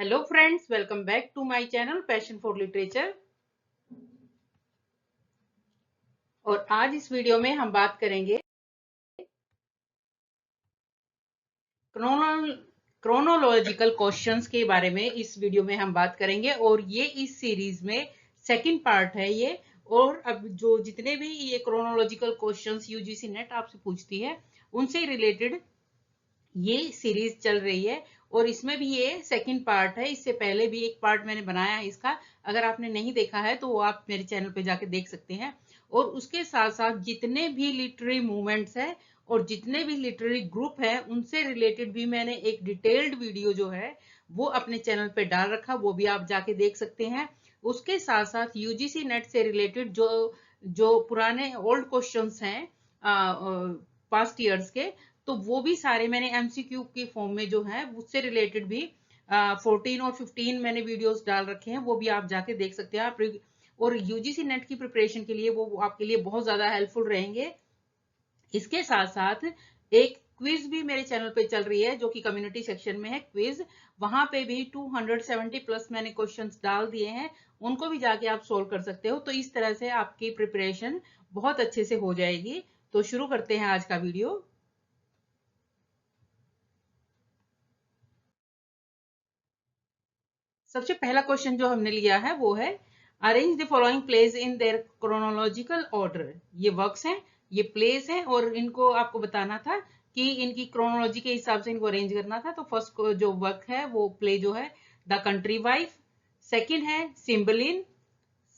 Hello friends, welcome back to my channel passion for literature. और आज इस video में हम बात करेंगे क्रोनोलॉजिकल क्वेश्चंस के बारे में। इस वीडियो में हम बात करेंगे और ये इस सीरीज में सेकंड पार्ट है ये। और अब जो जितने भी ये क्रोनोलॉजिकल क्वेश्चंस यूजीसी नेट आपसे पूछती है उनसे रिलेटेड ये सीरीज चल रही है और इसमें भी ये सेकंड पार्ट है। इससे पहले भी एक पार्ट मैंने बनाया है इसका, अगर आपने नहीं देखा है तो वो आप मेरे चैनल पे जाके देख सकते हैं। और उसके साथ साथ जितने भी लिटरेरी मूवमेंट्स हैं और जितने भी लिटरेरी ग्रुप हैं उनसे रिलेटेड भी मैंने एक डिटेल्ड वीडियो जो है वो अपने चैनल पे डाल रखा, वो भी आप जाके देख सकते हैं। उसके साथ साथ यूजीसी नेट से रिलेटेड जो जो पुराने ओल्ड क्वेश्चंस हैं पास्ट ईयर्स के, तो वो भी सारे मैंने एमसीक्यू के फॉर्म में जो है उससे रिलेटेड भी 14 और 15 मैंने वीडियोस डाल रखे हैं, वो भी आप जाके देख सकते हैं। आप और यूजीसी नेट की प्रिपरेशन के लिए वो आपके लिए बहुत ज्यादा हेल्पफुल रहेंगे। इसके साथ साथ एक क्विज भी मेरे चैनल पे चल रही है जो कि कम्युनिटी सेक्शन में है क्विज। वहां पे भी 270 प्लस मैंने क्वेश्चंस डाल दिए हैं, उनको भी जाके आप सोल्व कर सकते हो। तो इस तरह से आपकी प्रिपरेशन बहुत अच्छे से हो जाएगी। तो शुरू करते हैं आज का वीडियो। सबसे पहला क्वेश्चन जो हमने लिया है वो है arrange the following place in their chronological order. ये वर्क्स हैं, ये प्लेस हैं और इनको आपको बताना था कि इनकी क्रोनोलॉजी के हिसाब से इनको अरेंज करना था। तो फर्स्ट जो वर्क है वो प्ले जो है द कंट्री वाइफ, सेकंड है सिम्बलिन,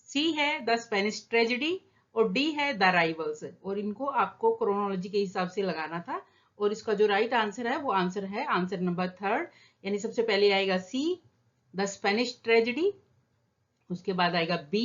सी है द स्पेनिश ट्रेजेडी और डी है द राइवल्स। और इनको आपको क्रोनोलॉजी के हिसाब से लगाना था। और इसका जो राइट आंसर है वो आंसर है आंसर नंबर थर्ड, यानी सबसे पहले आएगा सी द स्पेनिश ट्रेजेडी, उसके बाद आएगा बी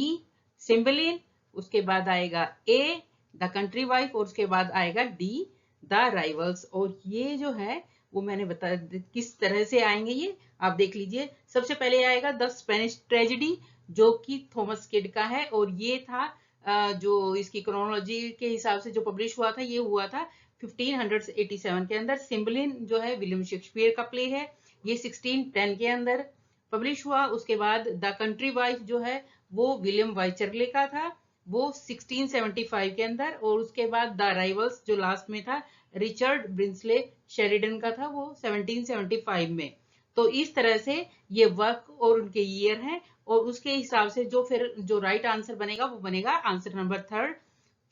सिम्बलिन, उसके बाद आएगा ए द कंट्री वाइफ और उसके बाद आएगा डी द राइवल्स। और ये जो है वो मैंने बता किस तरह से आएंगे ये आप देख लीजिए। सबसे पहले आएगा द स्पेनिश ट्रेजेडी जो कि थॉमस किड का है और ये था जो इसकी क्रोनोलॉजी के हिसाब से जो पब्लिश हुआ था ये हुआ था 1587 के अंदर। सिम्बलिन जो है विलियम शेक्सपियर का प्ले है, ये 1610 के अंदर पब्लिश हुआ। उसके बाद द कंट्री वाइफ जो है वो विलियम वाइचरले का था, वो 1675 के अंदर। और उसके बाद द राइवल्स जो लास्ट में था रिचर्ड ब्रिंसले शेरिडन का था, वो 1775 में। तो इस तरह से ये वर्क और उनके ईयर हैं और उसके हिसाब से जो फिर जो राइट आंसर बनेगा वो बनेगा answer number third.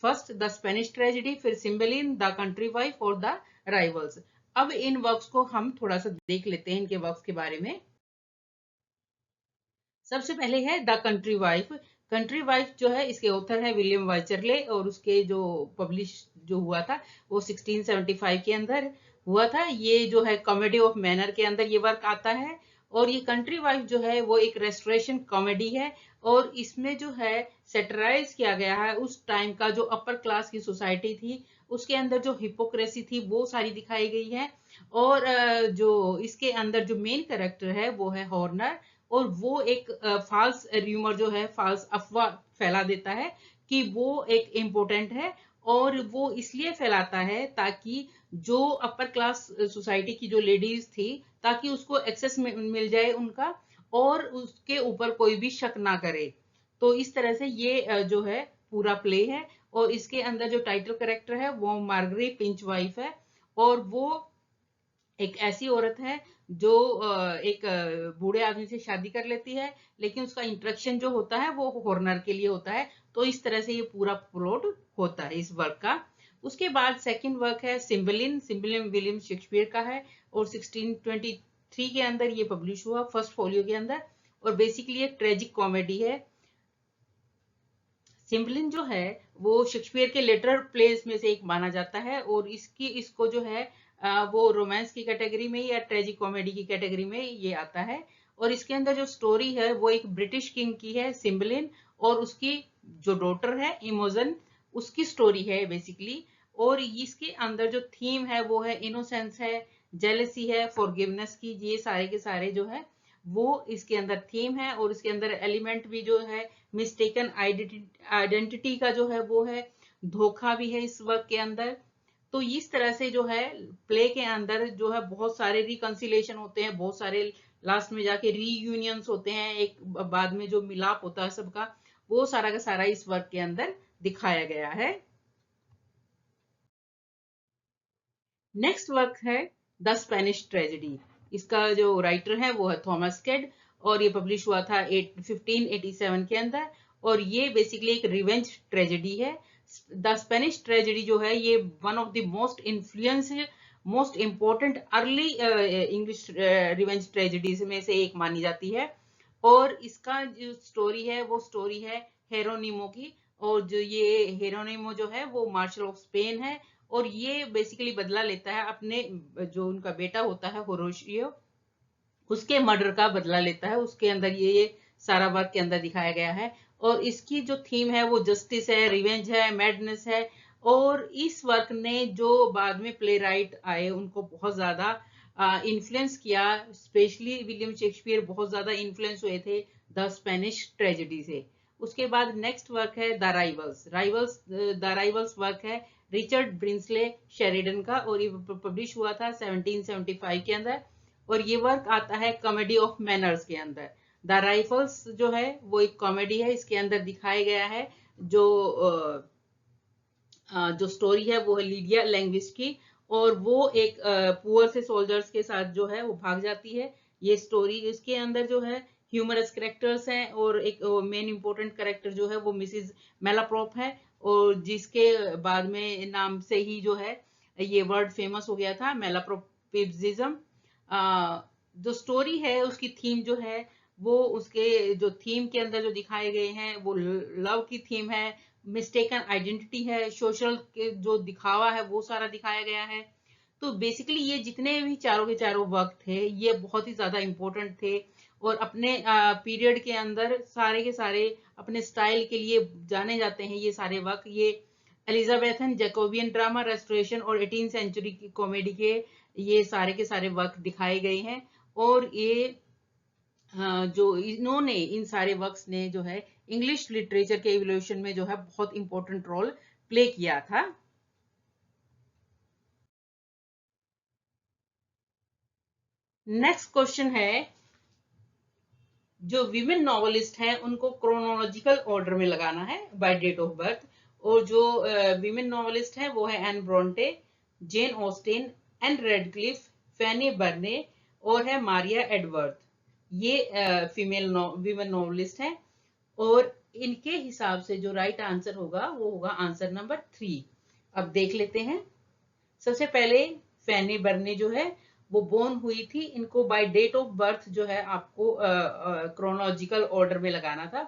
First the Spanish tragedy, फिर सिम्बलिन, द कंट्री वाइफ और द राइवल्स। अब इन वर्क्स को हम थोड़ा सा देख लेते हैं, इनके वर्क्स के बारे में। सबसे पहले है the country wife. Country wife जो है इसके ऑथर है विलियम वाइचरले और उसके जो पब्लिश जो हुआ था वो 1675 के अंदर हुआ था। ये जो है कॉमेडी ऑफ मैनर के अंदर ये वर्क आता है। और ये कंट्री वाइफ जो है वो एक रेस्टोरेशन कॉमेडी है और इसमें जो है सेटराइज किया गया है उस टाइम का जो अपर क्लास की सोसाइटी थी, उसके अंदर जो हिपोक्रेसी थी वो सारी दिखाई गई है। और जो इसके अंदर जो मेन कैरेक्टर है वो है हॉर्नर और वो एक फाल्स र्यूमर जो है फाल्स अफवाह फैला देता है कि वो एक इम्पोर्टेंट है। और वो इसलिए फैलाता है ताकि जो अपर क्लास सोसाइटी की जो लेडीज थी ताकि उसको एक्सेस मिल जाए उनका और उसके ऊपर कोई भी शक ना करे। तो इस तरह से ये जो है पूरा प्ले है। और इसके अंदर जो टाइटल कैरेक्टर है वो मार्गरी पिंच वाइफ है और वो एक ऐसी औरत है जो एक बूढ़े आदमी से शादी कर लेती है, लेकिन उसका इंट्रोडक्शन जो होता है वो हॉर्नर के लिए होता है। तो इस तरह से ये पूरा प्लॉट होता है इस वर्क का। उसके बाद सेकंड वर्क है सिम्बलिन। सिम्बलिन विलियम शेक्सपियर का है और 1623 के अंदर ये पब्लिश हुआ फर्स्ट फोलियो के अंदर और बेसिकली एक ट्रेजिक कॉमेडी है। सिम्बलिन जो है वो शेक्सपियर के लेटर प्लेस में से एक माना जाता है और इसको जो है वो रोमांस की कैटेगरी में या ट्रेजिक कॉमेडी की कैटेगरी में ये आता है। और इसके अंदर जो स्टोरी है वो एक ब्रिटिश किंग की है सिम्बलिन और उसकी जो डॉटर है इमोजन, उसकी स्टोरी है बेसिकली। और इसके अंदर जो थीम है वो है इनोसेंस है, जेलसी है, फॉरगिवनेस की, ये सारे के सारे जो है वो इसके अंदर थीम है। और इसके अंदर एलिमेंट भी जो है मिस्टेकन आइडेंटिटी का जो है वो है, धोखा भी है इस वर्क के अंदर। तो इस तरह से जो है प्ले के अंदर जो है बहुत सारे रिकंसिलेशन होते हैं, बहुत सारे लास्ट में जाके रीयूनियंस होते हैं, एक बाद में जो मिलाप होता है सबका, वो सारा का सारा इस वर्क के अंदर दिखाया गया है। नेक्स्ट वर्क है द स्पेनिश ट्रेजेडी। इसका जो राइटर है वो है थॉमस कैड, और ये पब्लिश हुआ था 1587 के अंदर, और ये बेसिकली एक रिवेंज ट्रेजेडी है। द स्पेनिश ट्रेजेडी जो है ये one of the most influence, most important early English revenge tragedies में से एक मानी जाती है। और इसका जो स्टोरी है वो स्टोरी है हेरोनिमो की, और जो ये हेरोनिमो जो है वो मार्शल ऑफ स्पेन है, और ये बेसिकली बदला लेता है अपने जो उनका बेटा होता है होरोशियो, उसके मर्डर का बदला लेता है। उसके अंदर ये सारा वर्क के अंदर दिखाया गया है, और इसकी जो थीम है वो जस्टिस है, रिवेंज है, मैडनेस है। और इस वर्क ने जो बाद में प्ले राइट आए उनको बहुत ज्यादा इन्फ्लुएंस किया, स्पेशली विलियम शेक्सपियर बहुत ज्यादा इन्फ्लुएंस हुए थे द स्पेनिश ट्रेजेडी से। उसके बाद नेक्स्ट वर्क है द राइवल्स वर्क है रिचर्ड ब्रिंसले शेरिडन का, और ये पब्लिश हुआ था 1775 के अंदर, और ये वर्क आता है कॉमेडी ऑफ मैनर्स के अंदर। द राइफल्स जो है वो एक कॉमेडी है, इसके अंदर दिखाया गया है जो स्टोरी है वो है लीडिया लैंग्वेज की, और वो एक पुअर से सोल्जर्स के साथ जो है वो भाग जाती है। ये स्टोरी, इसके अंदर जो है ह्यूमरस करेक्टर्स हैं, और एक मेन इंपॉर्टेंट करेक्टर जो है वो मिसिज मेलाप्रॉप है, और जिसके बाद में नाम से ही जो है ये वर्ड फेमस हो गया था, मेलाप्रोपिज्म। जो स्टोरी है उसकी थीम जो है वो उसके जो थीम के अंदर जो दिखाए गए हैं वो लव की थीम है, मिस्टेकन आइडेंटिटी है, सोशल के जो दिखावा है वो सारा दिखाया गया है। तो बेसिकली ये जितने भी चारों के चारों वर्क थे ये बहुत ही ज्यादा इंपॉर्टेंट थे, और अपने पीरियड के अंदर सारे के सारे अपने स्टाइल के लिए जाने जाते हैं ये सारे वर्क। ये एलिजाबेथन जैकोबियन ड्रामा, रेस्टोरेशन और 18th सेंचुरी की कॉमेडी के ये सारे के सारे वर्क दिखाए गए हैं, और ये जो इन्होंने इन सारे वर्क्स ने जो है इंग्लिश लिटरेचर के इवोल्यूशन में जो है बहुत इंपॉर्टेंट रोल प्ले किया था। नेक्स्ट क्वेश्चन है, जो विमेन नॉवलिस्ट हैं उनको क्रोनोलॉजिकल ऑर्डर में लगाना है बाय डेट ऑफ बर्थ, और जो विमेन नॉवलिस्ट है वो है Anne Bronte, Jane Austen, Ann Radcliffe, Fanny Burney, और है मारिया एडवर्थ। ये फीमेल विमेन नॉवलिस्ट हैं, और इनके हिसाब से जो राइट आंसर होगा वो होगा आंसर नंबर 3। अब देख लेते हैं। सबसे पहले फैनी बर्ने जो है वो बोर्न हुई थी, इनको बाय डेट ऑफ बर्थ जो है आपको क्रोनोलॉजिकल ऑर्डर में लगाना था।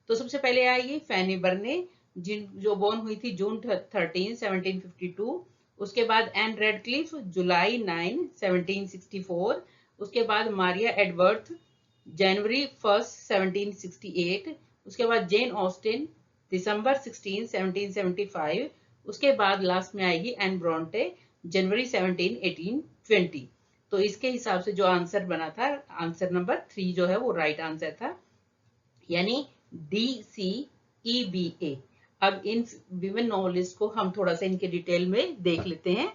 तो सबसे पहले आएगी फैनी बर्ने, जो बोर्न हुई थी जून 13 1752। उसके बाद एन रेडक्लिफ जुलाई 9 1764। उसके बाद मारिया एडवर्थ जनवरी 1 1768। उसके बाद जेन ऑस्टिन दिसंबर 16 1775। उसके बाद लास्ट में आएगी एन ब्रोंटे जनवरी 17 1820। तो इसके हिसाब से जो आंसर बना था आंसर नंबर 3 जो है वो राइट आंसर था, यानी DCEBA। अब इन विमेन नॉवलिस्ट को हम थोड़ा सा इनके डिटेल में देख लेते हैं।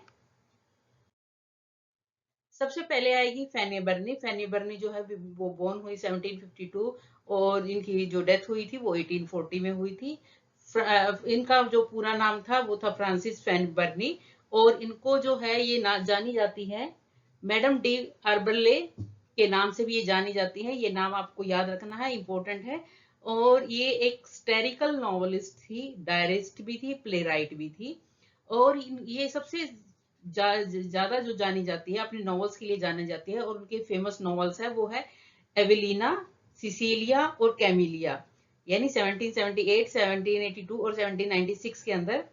सबसे पहले आएगी फैनी बर्नी। फैनी बर्नी जो है वो बोर्न हुई 1752, और इनकी जो डेथ हुई थी वो 1840 में हुई थी। इनका जो पूरा नाम था वो था फ्रांसिस फैन बर्नी, और इनको जो है ये जानी जाती है मैडम डी अर्बले के नाम से भी ये जानी जाती है। ये नाम आपको याद रखना है, इंपॉर्टेंट है। और ये एक स्टेरिकल नॉवलिस्ट थी, डायरिस्ट भी थी, प्ले राइट भी थी, और ये सबसे ज्यादा जो जानी जाती है अपने नॉवेल्स के लिए जानी जाती है, और उनके फेमस नॉवेल्स है वो है एवेलिना, सिसिलिया और कैमिलिया। यानी 1778 1782 और 1796 के अंदर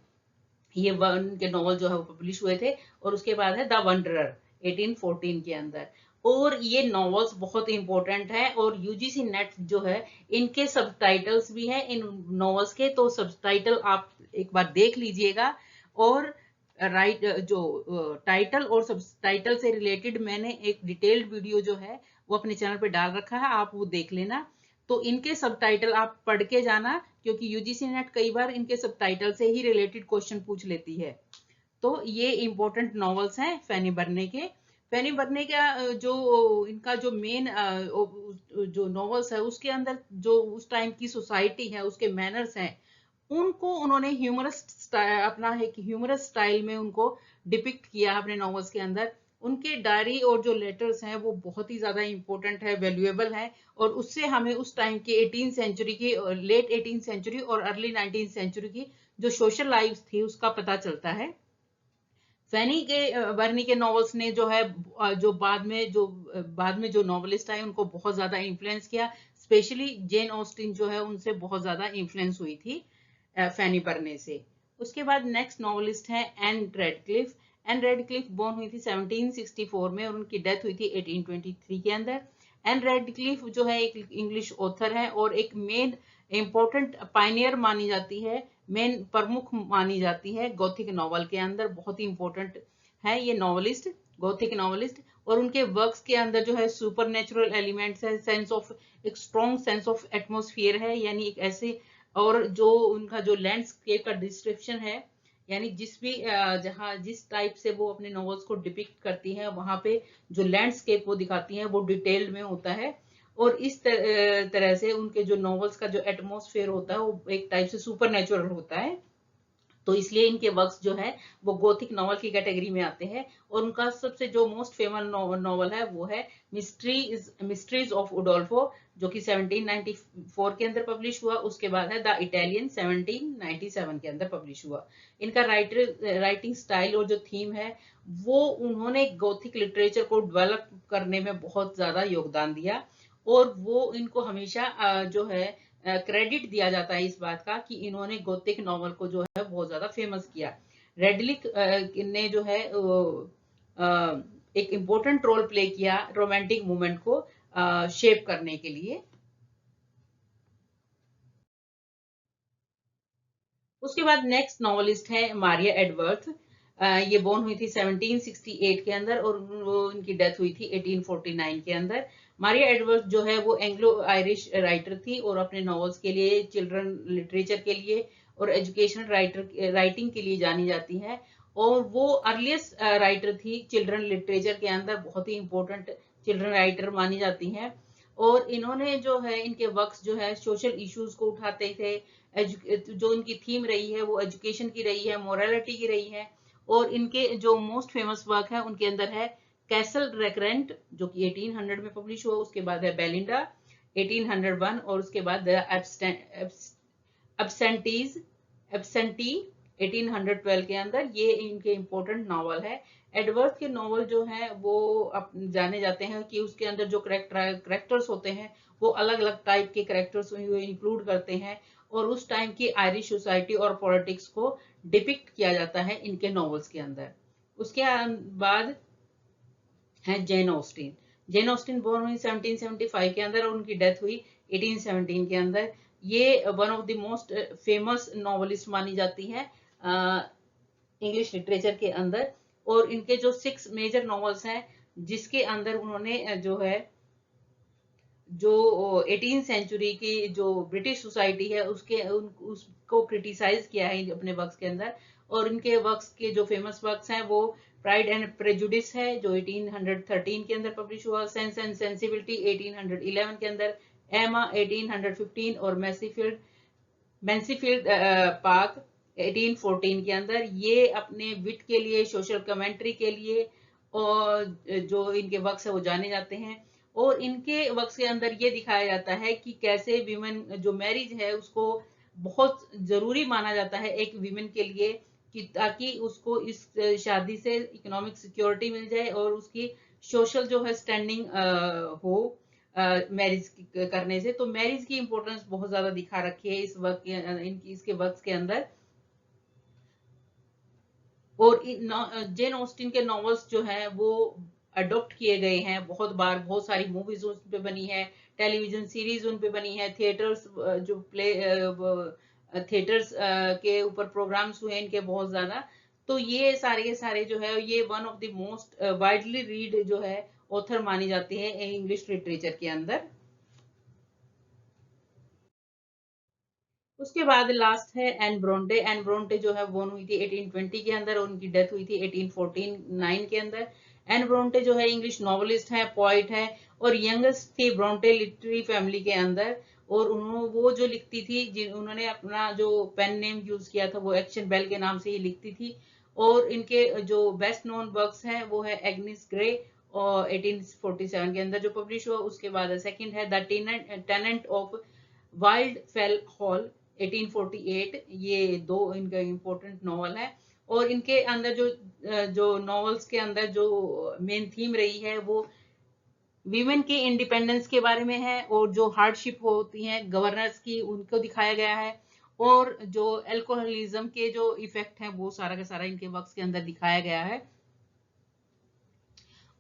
ये उनके नॉवल जो है वो पब्लिश हुए थे। और उसके बाद है द वंडरर 1814 के अंदर। और ये नॉवेल्स बहुत इंपॉर्टेंट है, और यूजीसी नेट जो है इनके सबटाइटल्स भी हैं इन नॉवेल्स के, तो सबटाइटल आप एक बार देख लीजिएगा। और राइट जो टाइटल और सबटाइटल से रिलेटेड मैंने एक डिटेल्ड वीडियो जो है वो अपने चैनल पे डाल रखा है, आप वो देख लेना। तो इनके सबटाइटल आप पढ़ के जाना, क्योंकि यूजीसी नेट कई बार इनके सबटाइटल से ही रिलेटेड क्वेश्चन पूछ लेती है। तो ये इम्पोर्टेंट नॉवेल्स हैं फैनी बर्ने के। फैनी बर्ने का जो इनका जो मेन जो नॉवेल्स है उसके अंदर जो उस टाइम की सोसाइटी है, उसके मैनर्स हैं, उनको उन्होंने ह्यूमरस अपना एक ह्यूमरस स्टाइल में उनको डिपिक्ट किया अपने नॉवेल्स के अंदर। उनके डायरी और जो लेटर्स हैं वो बहुत ही ज्यादा इंपॉर्टेंट है, वैल्यूएबल है, और उससे हमें उस टाइम की 18th सेंचुरी की, लेट 18th सेंचुरी और अर्ली 19th सेंचुरी की जो सोशल लाइफ थी उसका पता चलता है। फैनी के बर्नी के नॉवेल्स ने जो है जो बाद में जो नॉवेलिस्ट आए उनको बहुत ज्यादा इन्फ्लुएंस किया। स्पेशली जेन ऑस्टिन जो है उनसे बहुत ज्यादा इन्फ्लुएंस हुई थी फैनी बर्ने से। उसके बाद नेक्स्ट नॉवेलिस्ट है Ann Radcliffe. Ann Radcliffe born हुई थी 1764 में और उनकी डेथ हुई थी 1823 के अंदर। एन रेडक्लिफ जो है एक इंग्लिश ऑथर है और एक मेन इंपॉर्टेंट पायनियर मानी जाती है, मेन प्रमुख मानी जाती है गोथिक नॉवल के अंदर। बहुत ही इंपॉर्टेंट है ये नॉवलिस्ट, गोथिक नॉवलिस्ट। और उनके वर्क्स के अंदर जो है सुपर नेचुरल एलिमेंट्स है, सेंस ऑफ, एक स्ट्रॉन्ग सेंस ऑफ एटमोस्फियर है, यानी एक ऐसे, और जो उनका जो लैंडस्केप का डिस्क्रिप्शन है, यानी जिस भी जहाँ जिस टाइप से वो अपने नॉवेल्स को डिपिक्ट करती है वहां पे जो लैंडस्केप वो दिखाती है वो डिटेल्ड में होता है। और इस तरह से उनके जो नॉवेल्स का जो एटमॉस्फेयर होता है वो एक टाइप से सुपर नेचुरल होता है। तो इसलिए इनके वर्क्स जो है वो गोथिक नॉवल की कैटेगरी में आते हैं। और उनका सबसे जो मोस्ट फेमस नॉवल है वो है मिस्ट्रीज ऑफ उडोल्फो, जो कि 1794 के अंदर पब्लिश हुआ। उसके बाद है द इटालियन 1797 के अंदर पब्लिश हुआ। इनका राइटिंग स्टाइल और जो थीम है वो उन्होंने गोथिक लिटरेचर को डेवलप करने में बहुत ज्यादा योगदान दिया। और वो इनको हमेशा जो है क्रेडिट दिया जाता है इस बात का कि इन्होंने गोथिक नॉवल को जो है बहुत ज्यादा फेमस किया। रेडलिक ने जो है एक इम्पोर्टेंट रोल प्ले किया रोमांटिक मूवमेंट को शेप करने के लिए। उसके बाद नेक्स्ट नॉवलिस्ट है मारिया एडवर्थ। ये बोर्न हुई थी 1768 के अंदर और वो इनकी डेथ हुई थी 1849 के अंदर। मारिया एडवर्थ जो है वो एंग्लो आयरिश राइटर थी और अपने नॉवेल्स के लिए, चिल्ड्रन लिटरेचर के लिए और एजुकेशनल राइटिंग के लिए जानी जाती है। और वो अर्लीस्ट राइटर थी चिल्ड्रन लिटरेचर के अंदर, बहुत ही इंपॉर्टेंट चिल्ड्रन राइटर मानी जाती हैं। और इन्होंने जो है इनके वर्क्स जो है सोशल इश्यूज को उठाते थे। जो इनकी थीम रही है वो एजुकेशन की रही है, मोरालिटी की रही है। और इनके जो मोस्ट फेमस वर्क है उनके अंदर है कैसल रेकरेंट, जो कि 1800 में पब्लिश हुआ। उसके बाद है बेलिंडा 1801 और उसके बाद एब्सेंटीज एब्सेंटी 1812 के अंदर। ये इनके इंपॉर्टेंट नॉवल है। एडवर्थ के नॉवल जो है वो जाने जाते हैं कि उसके अंदर जो करेक्टर्स होते हैं वो अलग अलग टाइप के करेक्टर्स इंक्लूड करते हैं। और उस टाइम की आयरिश सोसाइटी और पॉलिटिक्स को डिपिक्ट किया जाता है इनके नॉवेल्स के अंदर। उसके बाद है Jane Austen. Jane Austen born हुई 1775 के अंदर और उनकी डेथ हुई 1817 के अंदर। ये one of the most famous novelist मानी जाती है इंग्लिश लिटरेचर के अंदर। और इनके जो 6 मेजर नॉवेल्स हैं जिसके अंदर उन्होंने जो है जो 18th सेंचुरी की जो ब्रिटिश सोसाइटी है उसको क्रिटिसाइज किया है अपने वर्क्स के अंदर। और इनके वर्क्स के जो फेमस वर्क्स हैं वो प्राइड एंड प्रेजुडिस है जो 1813 के अंदर पब्लिश हुआ। सेंस एंड सेंसिबिलिटी 1811 के अंदर। एमा 1815 और मैंसीफील्ड पार्क 1814 के अंदर। ये अपने विट के लिए, सोशल कमेंट्री के लिए और जो इनके वर्क्स है वो जाने जाते हैं। और इनके वर्क्स के अंदर ये दिखाया जाता है कि कैसे विमेन जो मैरिज है उसको बहुत जरूरी माना जाता है एक विमेन के लिए, कि ताकि उसको इस शादी से इकोनॉमिक सिक्योरिटी मिल जाए और उसकी सोशल जो है स्टैंडिंग हो मैरिज करने से। तो मैरिज की इंपॉर्टेंस बहुत ज्यादा दिखा रखी है इस वर्क इसके वर्क्स के अंदर। और जेन ऑस्टिन के नॉवेल्स जो हैं वो अडॉप्ट किए गए हैं बहुत बार, बहुत सारी मूवीज उन पे बनी है, टेलीविजन सीरीज उन पे बनी है, थिएटर्स जो प्ले थिएटर्स के ऊपर प्रोग्राम्स हुए इनके बहुत ज्यादा। तो ये सारे के सारे जो है ये one of the most widely read जो है ऑथर मानी जाती है इंग्लिश लिटरेचर के अंदर। उसके बाद लास्ट है एन ब्रोंटे। एन ब्रोंटे जो है बोर्न हुई थी 1820 के अंदर और उनकी डेथ हुई थी 1849 के अंदर। एन ब्रोंटे जो है इंग्लिश नॉवलिस्ट है, पोइट है और यंगेस्ट थी ब्रोंटे लिटरेरी फैमिली के अंदर। और उन्होंने वो जो लिखती थी, उन्होंने अपना जो पेन नेम यूज किया था वो एक्शन बेल के नाम से ही लिखती थी। और इनके जो बेस्ट नोन वर्क्स हैं वो है एग्निस ग्रे और 1847 के अंदर जो पब्लिश हुआ। उसके बाद सेकंड है the tenant of Wildfell Hall 1848। ये दो इनका इंपॉर्टेंट नॉवल है। और इनके अंदर जो नॉवेल्स के अंदर जो मेन थीम रही है वो वीमेन के इंडिपेंडेंस के बारे में है और जो हार्डशिप होती है गवर्नर्स की उनको दिखाया गया है। और जो एल्कोहलिज्म के जो इफेक्ट हैं वो सारा का सारा इनके वर्क्स के अंदर दिखाया गया है।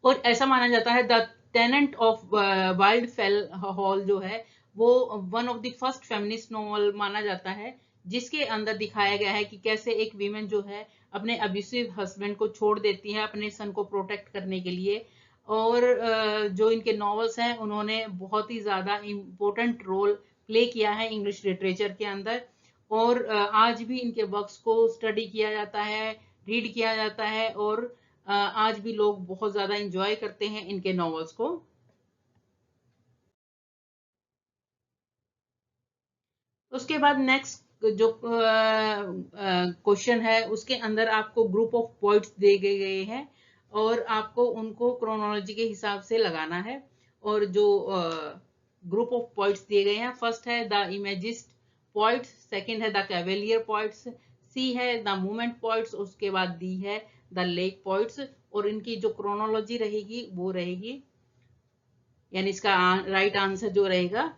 और ऐसा माना जाता है the tenant of Wildfell Hall जो है वो one of the first feminist novel माना जाता है, जिसके अंदर दिखाया गया है कि कैसे एक वीमेन जो है अपने अब्यूसिव हस्बैंड को छोड़ देती है अपने सन को प्रोटेक्ट करने के लिए। और जो इनके नॉवेल्स हैं उन्होंने बहुत ही ज्यादा इम्पोर्टेंट रोल प्ले किया है इंग्लिश लिटरेचर के अंदर। और आज भी इनके वर्क्स को स्टडी किया जाता है, रीड किया जाता है और आज भी लोग बहुत ज्यादा इंजॉय करते हैं इनके नॉवेल्स को। उसके बाद नेक्स्ट जो क्वेश्चन है उसके अंदर आपको ग्रुप ऑफ पॉइंट्स दे गए हैं और आपको उनको क्रोनोलॉजी के हिसाब से लगाना है। और जो ग्रुप ऑफ पॉइंट्स दिए गए हैं, फर्स्ट है द इमेजिस्ट पॉइंट्स, सेकंड है द कैवेलियर पॉइंट्स, सी है द मूवमेंट पॉइंट्स, उसके बाद डी है द लेक पॉइंट्स। और इनकी जो क्रोनोलॉजी रहेगी वो रहेगी, यानी इसका राइट आंसर जो रहेगा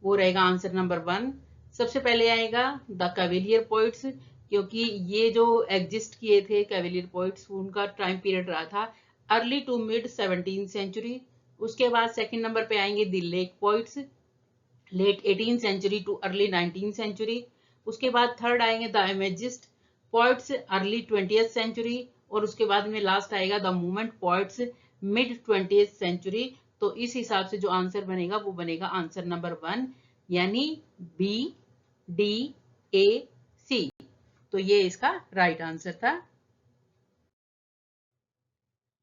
वो रहेगा आंसर नंबर 1। सबसे पहले आएगा द कैवेलियर पोइट्स, क्योंकि ये जो एग्जिस्ट किए थे कैवेलियर पोइट्स उनका टाइम पीरियड रहा था early to mid 17th century. उसके बाद सेकंड नंबर पे आएंगे the lake poets, late 18th century to early 19th century. उसके बाद थर्ड आएंगे the imagist poets, early 20th century. और उसके बाद में लास्ट आएगा the movement poets, mid 20th century. तो इस हिसाब से जो आंसर बनेगा वो बनेगा आंसर नंबर 1, यानी बी डी ए सी। तो ये इसका राइट आंसर था।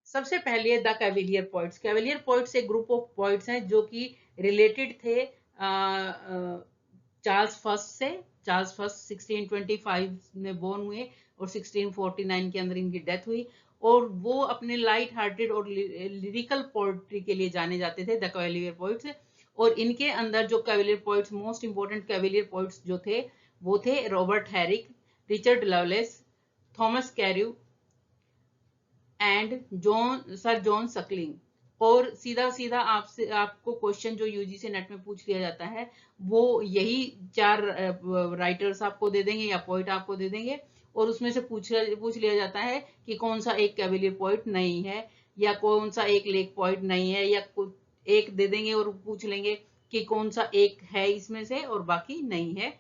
सबसे पहले the cavalier poets. Cavalier poets एक ग्रुप ऑफ पोइट्स हैं जो कि रिलेटेड थे चार्ल्स फर्स्ट से। चार्ल्स फर्स्ट 1625 में बोर्न हुए और 1649 के अंदर इनकी डेथ हुई। और वो अपने लाइट हार्टेड और लिरिकल पोएट्री के लिए जाने जाते थे, द कैवेलियर पोइट्स। और इनके अंदर जो cavalier poets, most important cavalier poets जो थे वो थे Robert Herrick, Richard loveless, Thomas कैर्यू and sir John Suckling. और सीधा सीधा आपसे आपको क्वेश्चन जो यूजीसी नेट में पूछ लिया जाता है वो यही 4 राइटर्स आपको दे देंगे या पोइट आपको दे देंगे। और उसमें से पूछ लिया जाता है कि कौन सा एक कैवेलियर पोइट नहीं है या कौन सा एक लेक पोइट नहीं है, या एक दे देंगे और पूछ लेंगे कि कौन सा एक है इसमें से और बाकी नहीं है।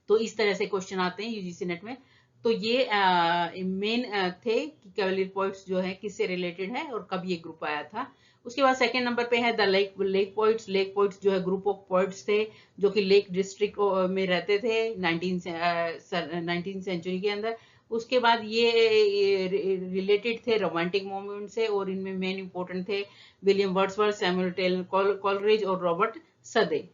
तो इस तरह से क्वेश्चन आते हैं यूजीसी नेट में। तो ये मेन थे कि कैवेलियर पोइट्स जो है किससे रिलेटेड है और कब ये ग्रुप आया था। उसके बाद सेकंड नंबर पे है the lake poets. Lake poets जो है ग्रुप ऑफ पोइट्स थे जो कि लेक डिस्ट्रिक्ट में रहते थे 19th सेंचुरी के अंदर। उसके बाद ये रिलेटेड थे रोमांटिक मूवमेंट से और इनमें मेन इंपॉर्टेंट थे William Wordsworth, Samuel Taylor Coleridge और रॉबर्ट सदे।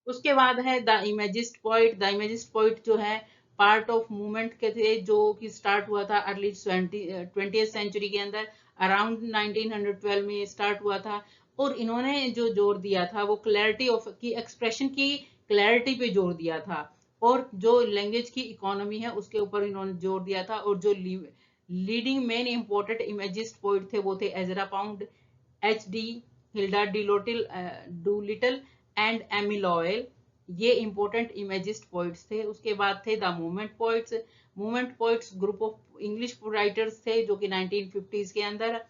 उसके बाद है the imagist poet. The imagist poet जो है पार्ट ऑफ मूवमेंट के थे जो कि स्टार्ट हुआ था अर्ली 20th सेंचुरी के अंदर, अराउंड 1912 में स्टार्ट हुआ था। और इन्होंने जो जोर दिया था वो क्लैरिटी ऑफ की एक्सप्रेशन की क्लैरिटी पे जोर दिया था। और जो लैंग्वेज की इकोनॉमी है उसके ऊपर इन्होंने जोर दिया था। और जो leading main important imagist poet थे वो थे Ezra Pound, H D, Hilda Doolittle and Amy Lowell. ये इंपॉर्टेंट इमेजिस्ट पोइट्स थे। उसके बाद थे the movement poets. Movement poets group of English writers थे जो कि 1950s के अंदर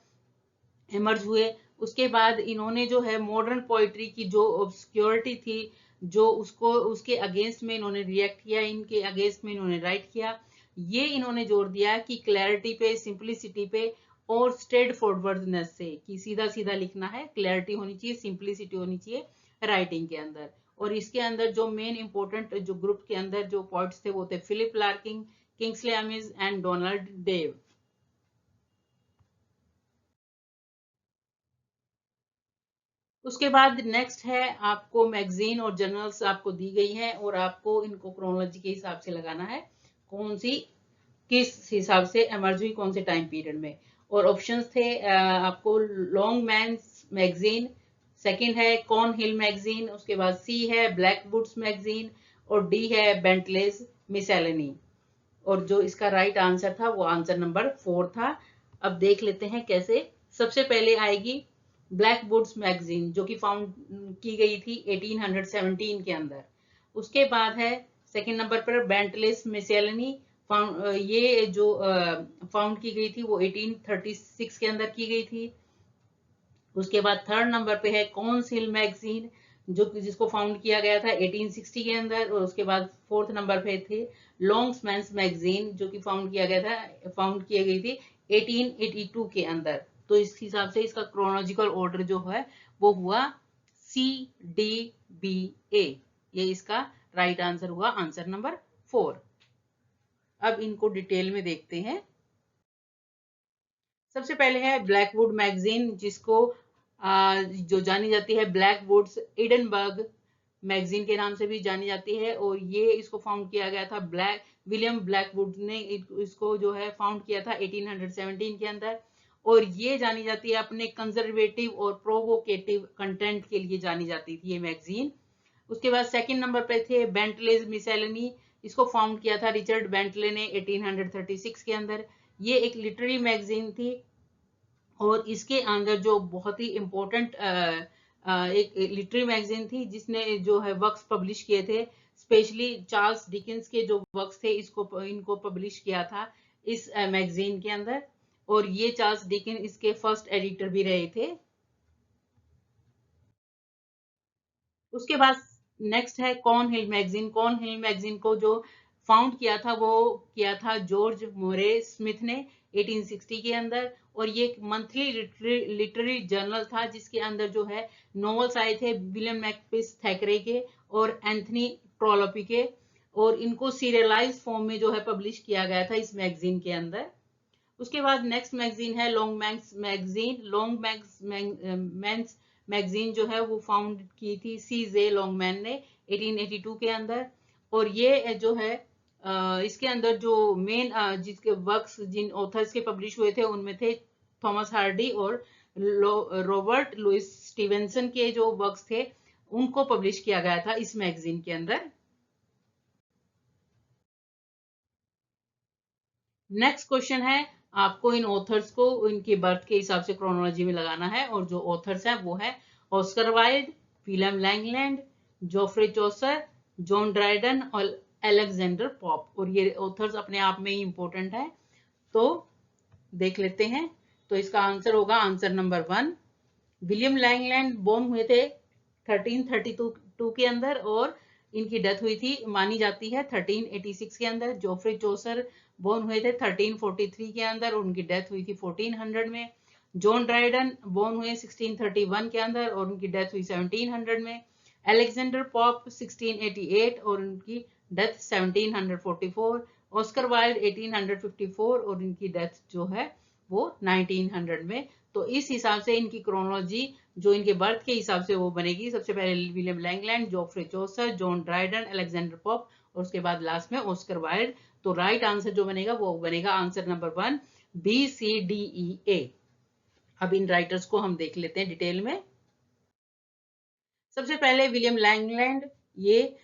इमर्ज हुए। उसके बाद इन्होंने जो है मॉडर्न पोइट्री की जो ऑब्सक्योरिटी थी जो उसको उसके अगेंस्ट में इन्होंने रिएक्ट किया, इनके अगेंस्ट में इन्होंने राइट किया। ये इन्होंने जोर दिया कि क्लैरिटी पे, सिंप्लिसिटी पे और स्ट्रेट फॉरवर्डनेस से, कि सीधा सीधा लिखना है, क्लैरिटी होनी चाहिए, सिंप्लिसिटी होनी चाहिए, राइटिंग के अंदर। और इसके अंदर जो मेन इंपॉर्टेंट जो ग्रुप के अंदर जो पोइट्स थे वो थे Philip Larkin, Kingsley Amis and Donald Davie. उसके बाद नेक्स्ट है आपको मैगजीन और जर्नल्स आपको दी गई है और आपको इनको क्रोनोलॉजी के हिसाब से लगाना है, कौन सी किस हिसाब से एमर्ज हुई कौन से टाइम पीरियड में। और ऑप्शंस थे आपको लॉन्ग मैन्स मैगजीन, सेकंड है कॉर्न हिल मैगजीन, उसके बाद सी है ब्लैकवुड्स मैगजीन और डी है बेंटलेज मिसेलेनी। और जो इसका राइट आंसर था वो आंसर नंबर 4 था। अब देख लेते हैं कैसे। सबसे पहले आएगी ब्लैकवुड्स मैगजीन जो कि फाउंड की गई थी 1817 के अंदर। उसके बाद है सेकंड नंबर पर बेंटलेस मिसेलेनी, ये जो फाउंड की गई थी वो 1836 के अंदर की गई थी। उसके बाद थर्ड नंबर पे है कॉर्न्स हिल मैगजीन जो जिसको फाउंड किया गया था 1860 के अंदर। और उसके बाद फोर्थ नंबर पे थे लॉन्ग्समैन्स मैगजीन जो कि फाउंड की गई थी 1882 के अंदर। तो इस हिसाब से इसका क्रोनोलॉजिकल ऑर्डर जो है वो हुआ CDBA। ये इसका राइट आंसर हुआ आंसर नंबर 4। अब इनको डिटेल में देखते हैं। सबसे पहले है ब्लैकवुड मैगजीन जिसको जो जानी जाती है ब्लैकवुड्स एडनबर्ग मैगजीन के नाम से भी जानी जाती है। और ये इसको फाउंड किया गया था विलियम ब्लैकवुड ने इसको जो है फाउंड किया था 1817 के अंदर। और ये जानी जाती है अपने कंजर्वेटिव और प्रोवोकेटिव कंटेंट के लिए जानी जाती थी ये मैगजीन। उसके बाद सेकंड नंबर पे थे बेंटलेज मिसेलेनी, इसको फाउंड किया था रिचर्ड बेंटले ने 1836 के अंदर। ये एक लिटरेरी मैगजीन थी और इसके अंदर जो बहुत ही इम्पोर्टेंट एक लिटरेरी मैगजीन थी जिसने जो है वर्क्स पब्लिश किए थे, स्पेशली चार्ल्स डिकेंस के जो वर्क्स थे इनको पब्लिश किया था इस मैगजीन के अंदर। और ये चार्ल्स डिकेन इसके फर्स्ट एडिटर भी रहे थे। उसके बाद नेक्स्ट है कॉर्न हिल मैगजीन। कॉर्न हिल मैगजीन को जो फाउंड किया था वो किया था जॉर्ज मोरे स्मिथ ने 1860 के अंदर। और ये एक मंथली लिटरेरी जर्नल था जिसके अंदर जो है नॉवेल्स आए थे विलियम मैकपिस थैकरे के और एंथनी ट्रोलोपी के। और इनको सीरियलाइज फॉर्म में जो है पब्लिश किया गया था इस मैगजीन के अंदर। उसके बाद नेक्स्ट मैगजीन है Longman's magazine. Longman's magazine जो है वो फाउंड की थी CJ लॉन्गमैन ने 1882 के अंदर। और ये जो है इसके अंदर जो मेन जिसके वर्क्स जिन ऑथर्स के पब्लिश हुए थे उनमें थे थॉमस हार्डी और रॉबर्ट लुइस स्टीवेंसन के जो वर्क्स थे उनको पब्लिश किया गया था इस मैगजीन के अंदर। नेक्स्ट क्वेश्चन है आपको इन ऑथर्स को इनके बर्थ के हिसाब से क्रोनोलॉजी में लगाना है। और जो ऑथर्स हैं वो है Oscar Wilde, William Langland, Geoffrey Chaucer, John Dryden और अलेक्जेंडर पॉप। और ये ऑथर्स अपने आप में ही इंपॉर्टेंट है। तो देख लेते हैं। तो इसका आंसर होगा answer number 1। William Langland born हुए थे 1332 के अंदर और इनकी डेथ हुई थी मानी जाती है 1386 के अंदर। जोफ्रे चौसर बोर्न हुए थे 1343 के अंदर और उनकी डेथ हुई थी 1400 में। जॉन ड्राइडन बोर्न हुए 1631 के अंदर और उनकी डेथ हुई 1700 में। अलेक्जेंडर पॉप 1688 और उनकी डेथ 1744। ऑस्कर वाइल्ड 1854 और इनकी डेथ जो है वो 1900 में। तो इस हिसाब से इनकी क्रोनोलॉजी जो इनके बर्थ के हिसाब से वो बनेगी। सबसे पहले William Langland, Geoffrey Chaucer, John Dryden, Alexander Pope और उसके बाद लास्ट में ऑस्कर वाइल्ड। तो राइट आंसर जो बनेगा वो बनेगा आंसर नंबर 1 BCDEA। अब इन राइटर्स को हम देख लेते हैं डिटेल में। सबसे पहले विलियम लैंगलैंड, ये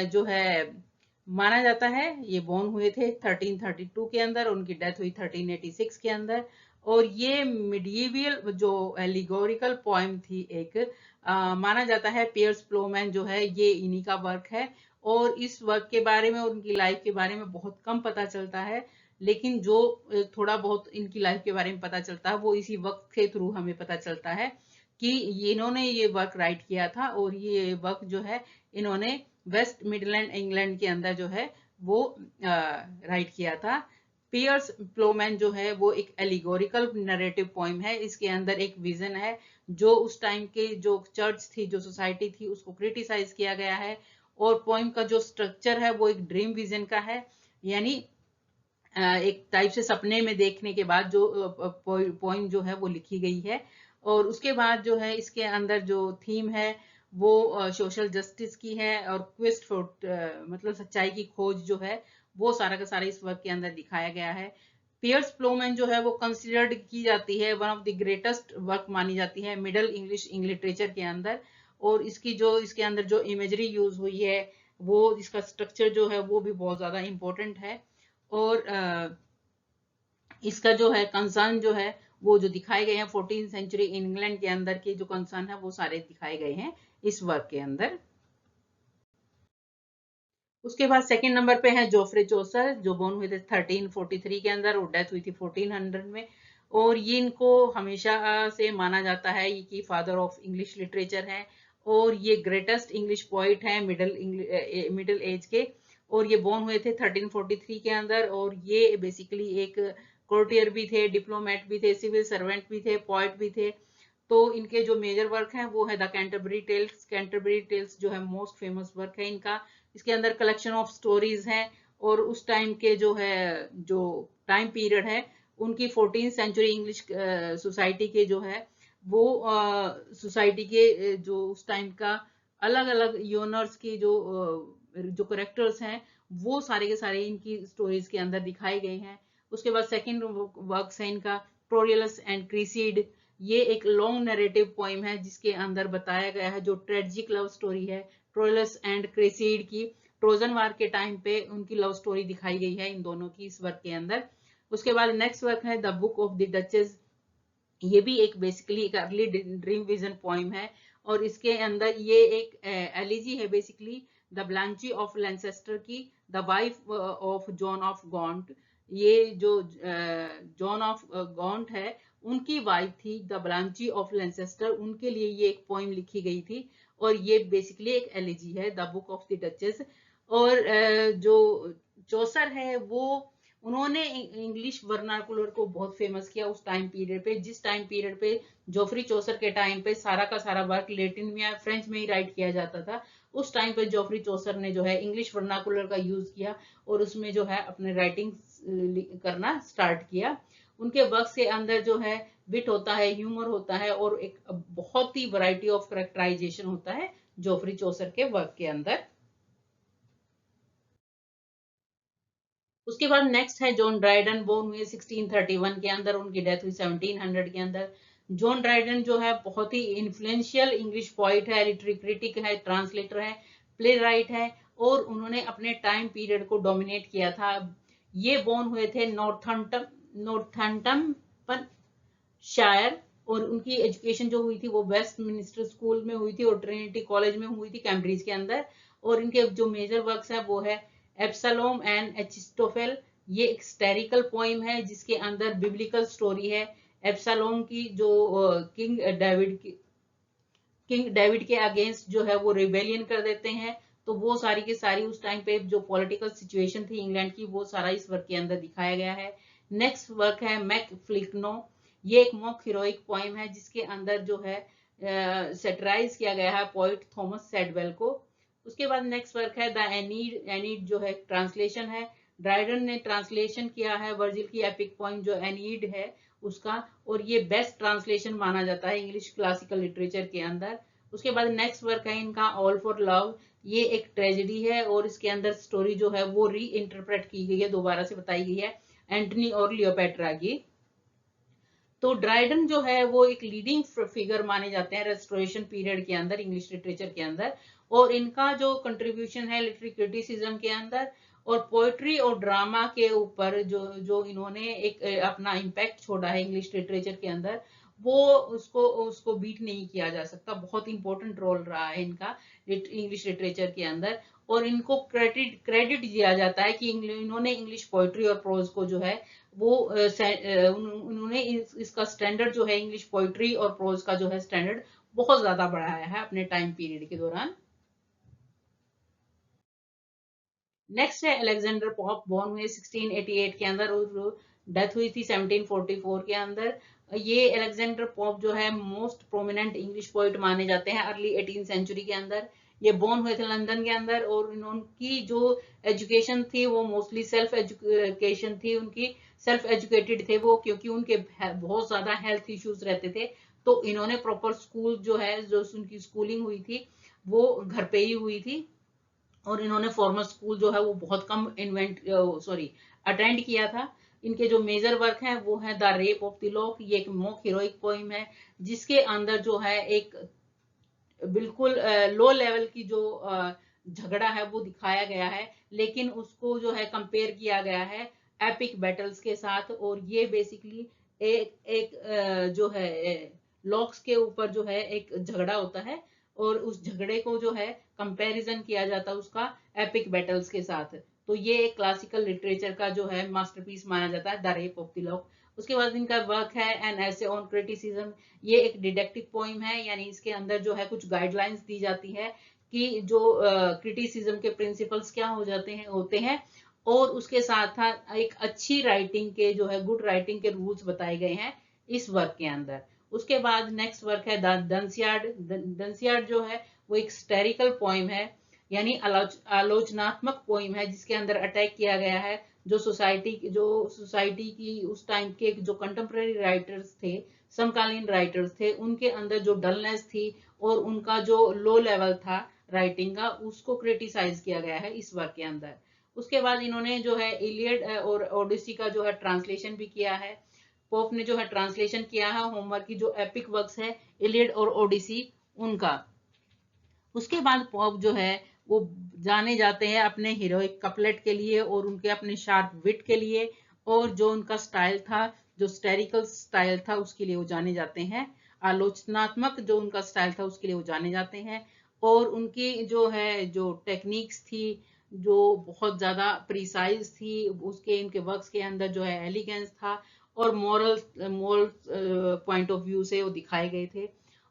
जो है माना जाता है ये बोर्न हुए थे 1332 के अंदर, उनकी डेथ हुई 1386 के अंदर। और ये मिडिएवल जो एलिगोरिकल पोएम थी एक माना जाता है पियर्स प्लोमैन जो है ये इन्हीं का वर्क है। और इस वर्क के बारे में और उनकी लाइफ के बारे में बहुत कम पता चलता है, लेकिन जो थोड़ा बहुत इनकी लाइफ के बारे में पता चलता है वो इसी वर्क के थ्रू हमें पता चलता है कि इन्होंने ये वर्क राइट किया था। और ये वर्क जो है इन्होंने वेस्ट मिडलैंड इंग्लैंड के अंदर जो है वो राइट किया था पियर्स प्लोमैन जो है वो एक एलिगोरिकल नरेटिव पोइम है। इसके अंदर एक विजन है जो उस टाइम के जो चर्च थी, जो सोसाइटी थी, उसको क्रिटिसाइज किया गया है। और पोइम का जो स्ट्रक्चर है वो एक ड्रीम विजन का है, यानी एक टाइप से सपने में देखने के बाद जो पोइम जो है वो लिखी गई है। और उसके बाद जो है इसके अंदर जो थीम है वो सोशल जस्टिस की है और क्वेस्ट फॉर मतलब सच्चाई की खोज जो है वो सारा का सारा इस वर्क के अंदर दिखाया गया है। पियर्स प्लोमैन जो है वो कंसिडर्ड की जाती है one of the greatest work मानी जाती है मिडल इंग्लिश लिटरेचर के अंदर। और इसकी जो इसके अंदर जो इमेजरी यूज हुई है वो इसका स्ट्रक्चर जो है वो भी बहुत ज्यादा इंपॉर्टेंट है। और इसका जो है कंसर्न जो है वो जो दिखाए गए हैं 14th सेंचुरी इंग्लैंड के अंदर के जो कंसर्न है वो सारे दिखाए गए हैं इस वर्क के अंदर। उसके बाद सेकंड नंबर पे है जोफ्रे चौसर, जो बोर्न हुए थे 1343 के अंदर और डेथ हुई थी 1400 में। और ये इनको हमेशा से माना जाता है कि फादर ऑफ इंग्लिश लिटरेचर है और ये ग्रेटेस्ट इंग्लिश पोइट है मिडिल एज के। और ये बोर्न हुए थे 1343 के अंदर और ये बेसिकली एक कोर्टियर भी थे, डिप्लोमेट भी थे, सिविल सर्वेंट भी थे, पोइट भी थे। तो इनके जो मेजर वर्क हैं वो है the Canterbury tales. Canterbury tales जो है मोस्ट फेमस वर्क है इनका। इसके अंदर कलेक्शन ऑफ स्टोरीज हैं और उस टाइम के जो है जो टाइम पीरियड है उनकी 14th सेंचुरी इंग्लिश सोसाइटी के जो है वो सोसाइटी के जो उस टाइम का अलग अलग यूनर्स की जो करेक्टर्स हैं वो सारे के सारे इनकी स्टोरीज के अंदर दिखाए गए हैं। उसके बाद सेकंड वर्क है इनका ट्रोरियलस एंड क्रीसीड। ये एक लॉन्ग नैरेटिव पोइम है जिसके अंदर बताया गया है जो ट्रेजिक लव स्टोरी है ट्रोइलस एंड क्रेसीड की। ट्रोजन वार के टाइम पे उनकी लव स्टोरी दिखाई गई है इन दोनों की इस वर्क के अंदर। उसके बाद नेक्स्ट वर्क है the book of the duchess. ये भी एक बेसिकली एक अर्ली ड्रीम विजन पोइम है और इसके अंदर ये एक एलिजी है basically the Blanche of Lancaster की, the wife of John of Gaunt. ये जो जॉन ऑफ गॉन्ट है उनकी वाइफ थी द ब्लांची ऑफ लेंसेस्टर, उनके लिए ये एक पोइम लिखी गई थी और ये बेसिकली एक एलिजी है the book of the duchess. और जो चौसर है वो उन्होंने इंग्लिश वर्नाकुलर को बहुत फेमस किया उस टाइम पीरियड पे, जिस टाइम पीरियड पे जोफ्री चौसर के टाइम पे सारा का सारा वर्क लैटिन में या फ्रेंच में ही राइट किया जाता था। उस टाइम पे जोफ्री चौसर ने जो है इंग्लिश वर्नाकुलर का यूज किया और उसमें जो है अपने राइटिंग करना स्टार्ट किया। उनके वर्क के अंदर जो है विट होता है, ह्यूमर होता है और एक बहुत ही वैरायटी ऑफ करेक्टराइजेशन होता है जोफ्री चौसर के वर्क के अंदर। उसके बाद नेक्स्ट है जॉन ड्राइडन, बोर्न हुए 1631 के अंदर, उनकी डेथ हुई 1700 के अंदर। जॉन ड्राइडन जो है बहुत ही इन्फ्लुएंशियल इंग्लिश पॉइट है, लिटरेरी क्रिटिक है, ट्रांसलेटर है, प्ले राइट है और उन्होंने अपने टाइम पीरियड को डोमिनेट किया था। ये बोर्न हुए थे नॉर्थम्पटन शायर और उनकी एजुकेशन जो हुई थी वो वेस्ट मिनिस्टर स्कूल में हुई थी और ट्रिनिटी कॉलेज में हुई थी कैम्ब्रिज के अंदर। और इनके जो मेजर वर्क्स है वो है एब्सलोम एंड एचिस्टोफेल। ये एक स्टेरिकल पोइम है जिसके अंदर बिब्लिकल स्टोरी है एब्सलोम की, जो किंग डेविड के अगेंस्ट जो है वो रिबेलियन कर देते हैं। तो वो सारी की सारी उस टाइम पे जो पॉलिटिकल सिचुएशन थी इंग्लैंड की वो सारा इस वर्क के अंदर दिखाया गया है। नेक्स्ट वर्क है मैक फ्लिकनो। ये एक मॉक हीरोइक पोइम है जिसके अंदर जो है सेटराइज किया गया है पोइट थॉमस सेडवेल को। उसके बाद नेक्स्ट वर्क है द एनीड। एनीड जो है ट्रांसलेशन है, ड्राइडन ने ट्रांसलेशन किया है वर्जिल की एपिक पोइम जो एनीड है उसका, और ये बेस्ट ट्रांसलेशन माना जाता है इंग्लिश क्लासिकल लिटरेचर के अंदर। उसके बाद नेक्स्ट वर्क है इनका ऑल फॉर लव। ये एक ट्रेजेडी है और इसके अंदर स्टोरी जो है वो री इंटरप्रेट की गई है, दोबारा से बताई गई है एंटनी और लियोपेट्रा की। तो ड्राइडन जो है वो एक लीडिंग फिगर माने जाते हैं रेस्टोरेशन पीरियड के अंदर इंग्लिश लिटरेचर के अंदर। और इनका जो कंट्रीब्यूशन है लिटरेरी क्रिटिसिज्म के अंदर और पोएट्री और ड्रामा के ऊपर जो जो इन्होंने एक अपना इम्पैक्ट छोड़ा है इंग्लिश लिटरेचर के अंदर, वो उसको उसको बीट नहीं किया जा सकता। बहुत इंपॉर्टेंट रोल रहा है इनका इंग्लिश लिटरेचर के अंदर। और इनको क्रेडिट दिया जाता है कि इन्होंने इंग्लिश पोएट्री और प्रोज को जो है वो उन्होंने इसका स्टैंडर्ड जो है इंग्लिश पोइट्री और प्रोज का जो है स्टैंडर्ड बहुत ज्यादा बढ़ाया है अपने टाइम पीरियड के दौरान। नेक्स्ट है अलेक्जेंडर पॉप, बॉर्न हुए 1688 के अंदर और डेथ हुई थी 1744 के अंदर। ये अलेक्जेंडर पॉप जो है मोस्ट प्रोमिनेंट इंग्लिश पोइट माने जाते हैं अर्ली 18th सेंचुरी के अंदर। ये बॉर्न हुए थे लंदन के अंदर और इनकी जो एजुकेशन थी वो मोस्टली सेल्फ एजुकेशन थी उनकी, सेल्फ एजुकेटेड थे वो, क्योंकि उनके बहुत ज्यादा हेल्थ इश्यूज रहते थे। तो इन्होंने प्रॉपर स्कूल जो है, जो उनकी स्कूलिंग हुई थी वो घर पे ही हुई थी। और इन्होंने फॉर्मल स्कूल जो है वो बहुत कम अटेंड किया था। इनके जो मेजर वर्क हैं वो है the rape of the lock, ये एक मोक हीरोइक पोइम है जिसके अंदर जो है एक बिल्कुल लो लेवल की जो झगड़ा है वो दिखाया गया है, लेकिन उसको जो है कंपेयर किया गया है एपिक बैटल्स के साथ। और ये बेसिकली एक जो है लॉक्स के ऊपर जो है एक झगड़ा होता है और उस झगड़े को जो है कंपैरिजन किया जाता है उसका एपिक बैटल्स के साथ। तो ये एक क्लासिकल लिटरेचर का जो है मास्टरपीस माना जाता है the rape of the lock. उसके बाद इनका वर्क है एन एसे ऑन क्रिटिसिज्म, ये एक डिडक्टिव पोइम है, यानी इसके अंदर जो है कुछ गाइडलाइंस दी जाती है कि जो क्रिटिसिज्म के प्रिंसिपल्स क्या हो जाते हैं होते हैं, और उसके साथ साथ एक अच्छी राइटिंग के जो है गुड राइटिंग के रूल्स बताए गए हैं इस वर्क के अंदर। उसके बाद नेक्स्ट वर्क है डंसियार्ड। डंसियार्ड जो है वो एक स्टेरिकल पोइम है, यानी आलोचनात्मक पोइम है जिसके अंदर अटैक किया गया है जो सोसाइटी की उस टाइम के जो कंटेम्प्रेरी राइटर्स थे, समकालीन राइटर्स थे, उनके अंदर जो डलनेस थी और उनका जो लो लेवल था राइटिंग का, उसको क्रिटिसाइज किया गया है इस वर्क के अंदर। उसके बाद इन्होंने जो है इलियड और ओडिसी का जो है ट्रांसलेशन भी किया है। पोप ने जो है ट्रांसलेशन किया है होमर की जो एपिक वर्क्स है इलियड और ओडिसी उनका। उसके बाद पोप जो है वो जाने जाते हैं अपने हीरोइक कपलेट के लिए और उनके अपने शार्प विट के लिए, और जो उनका स्टाइल था, जो स्टेरिकल स्टाइल था उसके लिए वो जाने जाते हैं। आलोचनात्मक जो उनका स्टाइल था उसके लिए वो जाने जाते हैं। और उनकी जो है जो टेक्निक्स थी जो बहुत ज्यादा प्रिसाइज थी, उसके इनके वर्क्स के अंदर जो है एलिगेंस था और moral moral point of view से वो दिखाए गए थे।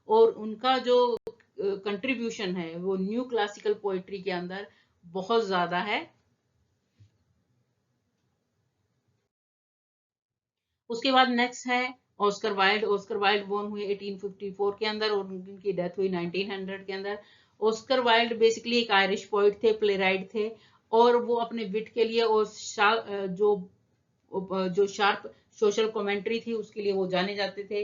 और उनका जो कंट्रीब्यूशन है वो न्यू क्लासिकल पोएट्री के अंदर बहुत ज्यादा है। उसके बाद नेक्स्ट है Oscar Wilde. Oscar Wilde born हुए 1854 के अंदर और उनकी डेथ हुई 1900 के अंदर। ऑस्कर वाइल्ड बेसिकली एक आयरिश पोइट थे, प्ले राइट थे, और वो अपने विट के लिए और जो शार्प सोशल कमेंट्री थी उसके लिए वो जाने जाते थे।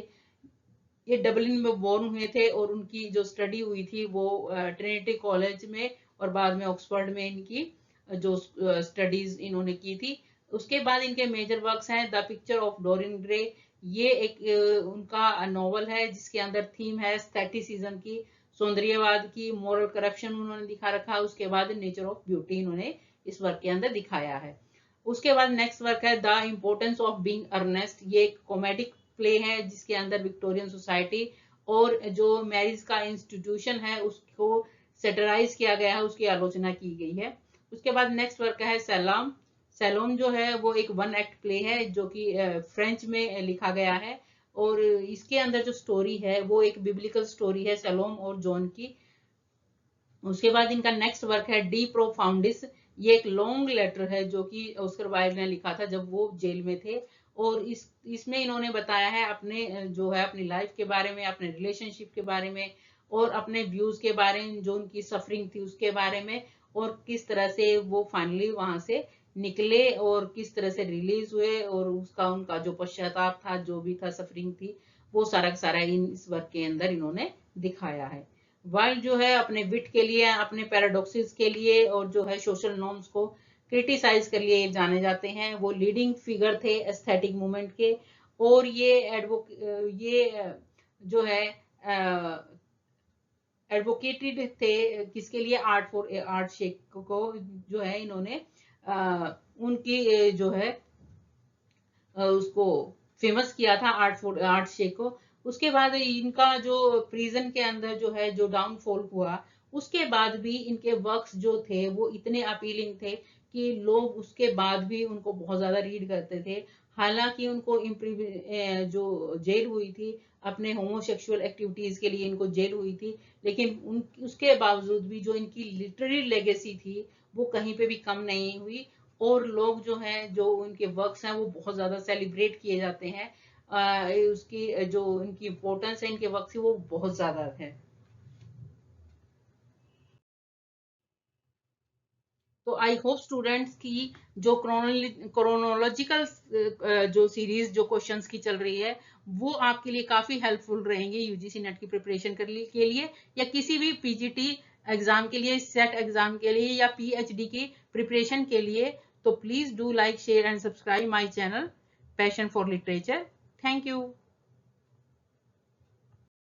ये डबलिन में बोर्न हुए थे और उनकी जो स्टडी हुई थी वो ट्रिनिटी कॉलेज में और बाद में ऑक्सफोर्ड में इनकी जो स्टडीज इन्होंने की थी। उसके बाद इनके मेजर वर्क्स हैं the picture of Dorian grey. ये एक उनका नॉवल है जिसके अंदर थीम है एस्थेटिसिज्म की, सौंदर्यवाद की, मोरल करप्शन उन्होंने दिखा रखा है। उसके बाद नेचर ऑफ ब्यूटी इन्होंने इस वर्क के अंदर दिखाया है। उसके बाद नेक्स्ट वर्क है the importance of being earnest. ये एक कॉमेडिक प्ले है जिसके अंदर विक्टोरियन सोसाइटी और जो मैरिज का इंस्टीट्यूशन है उसको सेटराइज किया गया है, उसकी आलोचना की गई है। उसके बाद नेक्स्ट वर्क है सैलाम। सैलोम जो है वो एक वन एक्ट प्ले है जो कि फ्रेंच में लिखा गया है, और इसके अंदर जो स्टोरी है वो एक बिब्लिकल स्टोरी है सैलोम और जॉन की। उसके बाद इनका नेक्स्ट वर्क है डी प्रोफाउंडिस। ये एक लॉन्ग लेटर है जो कि ऑस्कर वाइल्ड ने लिखा था जब वो जेल में थे, और इसमें इन्होंने बताया है अपने जो है अपनी लाइफ के बारे में, अपने रिलेशनशिप के बारे में और अपने व्यूज के बारे में, जो उनकी सफरिंग थी उसके बारे में, और किस तरह से वो फाइनली वहां से निकले और किस तरह से रिलीज हुए, और उसका उनका जो पश्चाताप था, जो भी था सफरिंग थी, वो सारा का सारा इस वर्क के अंदर इन्होंने दिखाया है। वाइल्ड जो है अपने विट के लिए, अपने पैराडॉक्सिस के लिए और जो है सोशल नॉर्म्स को क्रिटिसाइज कर लिए जाने जाते हैं। वो लीडिंग फिगर थे एस्थेटिक मूवमेंट के, और ये जो है एडवोकेटेड थे किसके लिए, आर्ट फॉर आर्ट शेक को जो है इन्होंने उनकी जो है उसको फेमस किया था आर्ट फॉर आर्ट शेक को। उसके बाद इनका जो प्रिजन के अंदर जो है जो डाउनफॉल हुआ, उसके बाद भी इनके वर्क्स जो थे वो इतने अपीलिंग थे कि लोग उसके बाद भी उनको बहुत ज्यादा रीड करते थे। हालांकि उनको जो जेल हुई थी अपने होमोसेक्सुअल एक्टिविटीज के लिए, इनको जेल हुई थी, लेकिन उसके बावजूद भी जो इनकी लिटरेरी लेगेसी थी वो कहीं पे भी कम नहीं हुई, और लोग जो हैं, जो उनके वर्क्स हैं वो बहुत ज्यादा सेलिब्रेट किए जाते हैं। उसकी जो इनकी इम्पोर्टेंस है इनके वर्क की वो बहुत ज्यादा है। तो आई होप स्टूडेंट्स की जो क्रोनोलॉजिकल जो सीरीज जो क्वेश्चंस की चल रही है वो आपके लिए काफी हेल्पफुल रहेंगे यूजीसी नेट की प्रिपरेशन के लिए, या किसी भी पीजीटी एग्जाम के लिए, सेट एग्जाम के लिए, या पीएचडी की प्रिपरेशन के लिए। तो please do like, share and subscribe my channel passion for literature. Thank you.